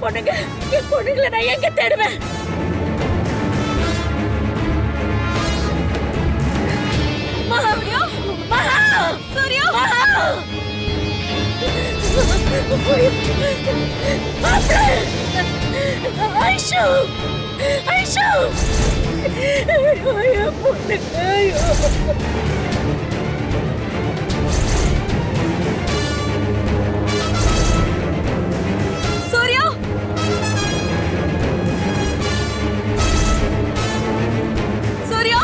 பொண்ணுங்களை நான் எங்க தேடுவேன்? மகா, சூர்யா, ஐஷு, சூர்யா, சூர்யா,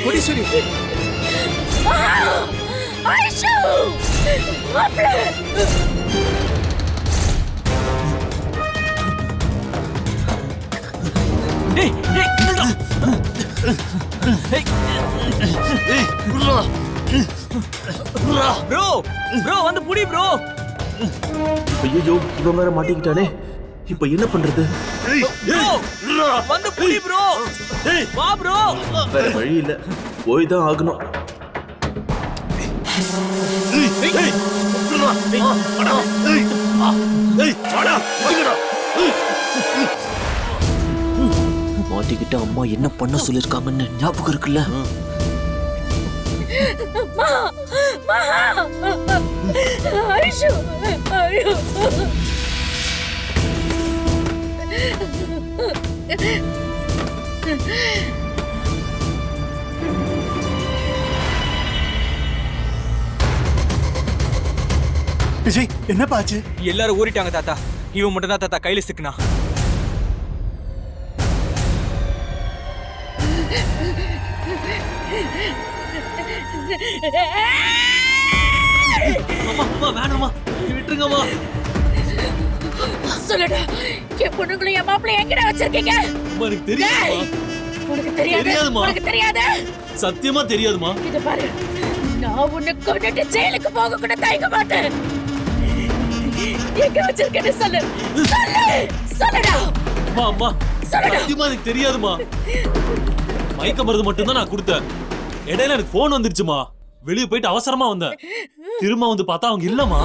கோடீஸ்வரி, ஐஷு, மாப்ள. டேய் டேய் நில்லுடா. டேய் ஏய் குர்ரா குர்ரா ப்ரோ வந்து புடி ப்ரோ. ஐயோ இவன் வேற மாட்டிக்கிட்டானே, இப்ப என்ன பண்றது? ஏய் ப்ரோ குர்ரா வந்து புடி ப்ரோ. ஏய் வா ப்ரோ. வேற வழி இல்ல, போய் தான் ஆகணும். ஏய் ஏய் குர்ரா வாடா. ஏய் ஏய் வாடா வாடா. மாட்டிக்கிட்ட அம்மா என்ன பண்ண சொல்லிருக்காங்கன்னு ஞாபகம் இருக்குல்ல? ஐஷு, ஐயோ. விஜய் என்ன பாச்சு? எல்லாரும் ஓடிட்டாங்க தாத்தா. இவன் மட்டும் தான் தாத்தா கையில சிக்கனா. அம்மா வேணாம்மா விட்டுருங்கம்மா. சொல்லுடா, என் பொண்ணுங்களை என் மாப்பிள்ளை எங்கடா வச்சிருக்கீங்க? அம்மா எனக்கு தெரியாதுமா. உனக்கு தெரியாது? தெரியாதும்மா. உனக்கு தெரியாது? சத்தியமா தெரியாதுமா. இது பாரு, நான் உன்னை கொண்டுட்டு ஜெயிலுக்கு போக கூட தயங்க மாட்டேன். எங்க வச்சிருக்கேன்னு சொல்லு, சொல்லுடா. அம்மா சொல்லுடா. சத்தியமா எனக்கு தெரியாதுமா. மயக்க மருந்து மட்டும் தான் நான் கொடுத்தேன். இடையில எனக்கு போன் வந்துருச்சுமா. வெளியே போயிட்டு அவசரமா வந்தேன். திரும்ப வந்து பார்த்தா அவங்க இல்லம்மா.